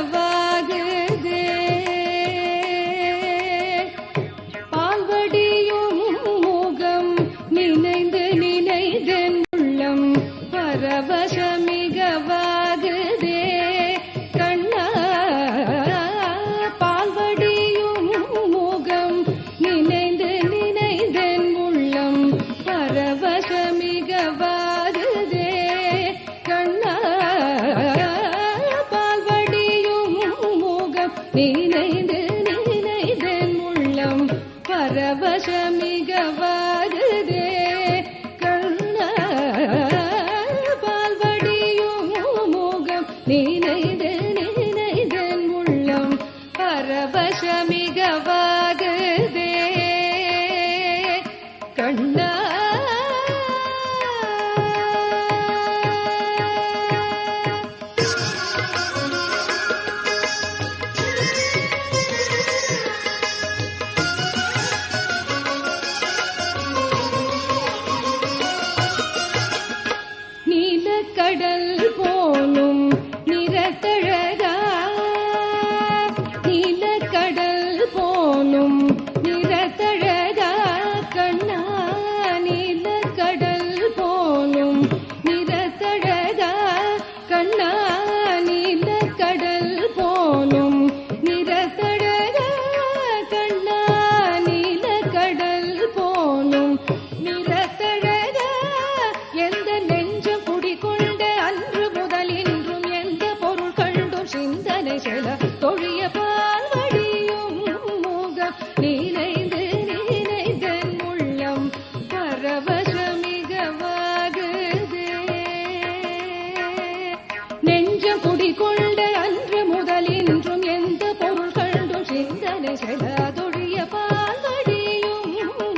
பரவசமிகவாகுதே பால்வடியும் முகம் நினைந்து நினைதென் உள்ளம் பரவசமிகவாகுதே கண்ணா பால்வடியும் முகம் நினைந்து நினைதென் உள்ளம் பரவசமிகவாகுதே கண்ணா பால்வடியும் முகம் நினைந்து நினைதென் உள்ளம் பரவசமிகவாகுதே கண்ணா பால்வடியும் முகம் நினைந்து நினைதென் உள்ளம் பரவசமிகவாகுதே கண்ணா கடல் போலும் நிறத்தழகா நீலக்கடல் போலும் நிறத்தழகா கண்ணா நீலக்கடல் போலும் நிறத்தழகா கண்ணா நீலக்கடல் போலும் நிறத்தழகா கண்ணா நீலக்கடல் போலும் நிறத்தழகா எந்த நெஞ்சம் குடிகொண்ட அன்று முதல் இன்றும் எந்த பொருள் கண்டும் சிந்தனை செல தொழிய பால்வடியும் முகம் நினைந்து நினைதென் உள்ளம் பரவசமிகவாகுதே நெஞ்சம் குடிகொண்ட அன்று முதல் இன்றும் எந்த பொருள் கண்டும் சிந்தனை செல தொழிய பால்வடியும்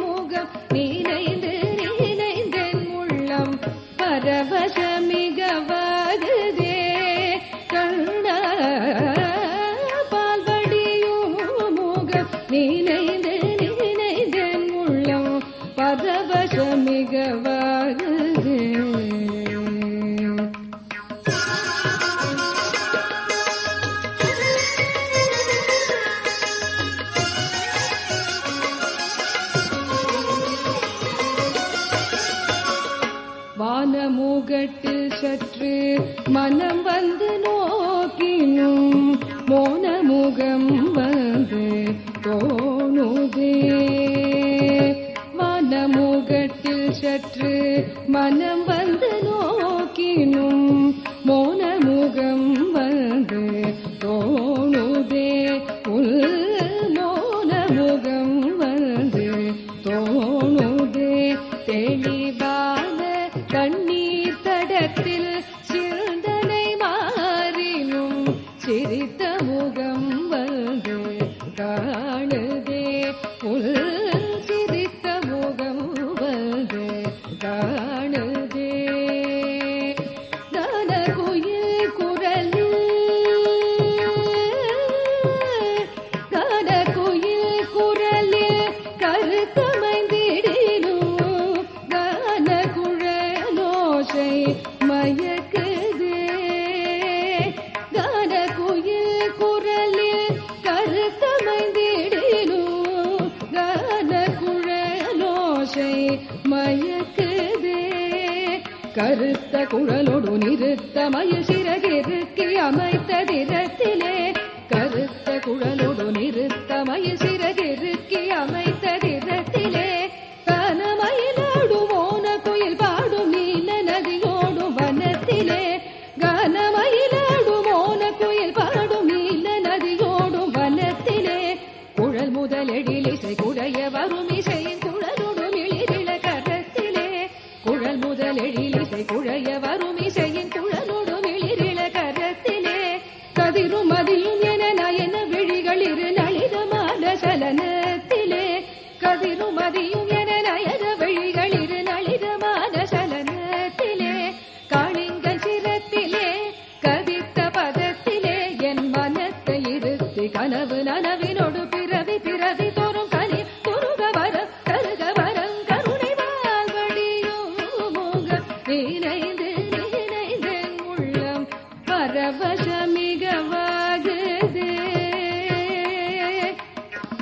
முகம் நினைந்து நினைதென் உள்ளம் பரவசமிகவாகுதே கண்ணா பால்வடியும் முகம் நினைந்து நினைதென் உள்ளம் பரவசமிகவாகுதே வானமுகட்டில் சற்று மனம் வந்து நோக்கினும் மோனமுகம் வந்து தோணுதே வானமுகட்டில் சற்று மனம் வந்து நோக்கினும் மோனமுகம் வந்து தோணுதே உள் மோனமுகம் வந்து தோணுதே தெளிவான கண்ணீர் தடத்தில் சிந்தனை மாறினும் சிரித்த முகம் வந்து காணுதே உள் சிரித்த முகம் வந்து காணுதே தான குயில் குரலில் தான குயில் குரலில் கருத்தமைந்திடினும் கான குழலோசை மயக்குதே கான குயில் குரலில் கருத்தமைந்திடினும் கான குழலோசை மயக்குதே கருத்த குழலோடு நிறுத்த மயில் சிறகிருக்கி அமைத்ததிரத்திலே கருத்த குழலோடு நிறுத்த மயில் சிறகிருக்கி அமைத்ததிரத்திலே கனமயிலாடும் ஓன குயில் பாடும் நீல நதியோடும் வனத்திலே கனமயிலாடும் ஓன குயில் பாடும் நீல நதியோடும் வனத்திலே குழல் முதலெழில் இசை குடைய வரும் இசையின் குழலோடு மிளிரிள கரத்திலே குழல் முதலெழில் இசை குழைய வரும் இசையின் குழலோடு மிளிரிள கரத்திலே கதிரும் மதியும் என நயன விழிகள் இரு நளிதமான சலனத்திலே கதிரும் மதியும் என நயன விழிகள் இரு நளிதமான சலனத்திலே காளிங்கன் சிரத்திலே கதித்த பதத்திலே என் மனத்தை இருத்தி கனவு நனவினோடு பிறவி பிறவி தோறும் கனி துருக வரம் கருக வரம் கருணை வாழ்வடியும் முகம் நினைந்து நினைந்தேன் உள்ளம் பரவச பரவசமிகவாகுதே.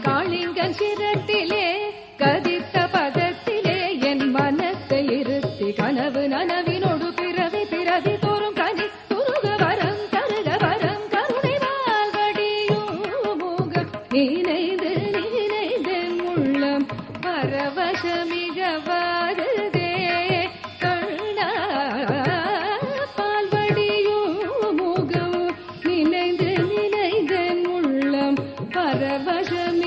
காளிங்கன் சிரத்திலே கதித்த பதத்திலே என் மனத்தை இருத்தி கனவு நனவினோடு பிறவி பிறவி தோறும் கனி துருக வரம் கருக வரம் கருணை வாழ்வடியும் முகம் நினைந்து நினைந்து உள்ளம் பரவசமிகவாகுதே. கண்ணா பால்வடியும் முகம் நினைந்து நினைந்து உள்ளம் பரவசம்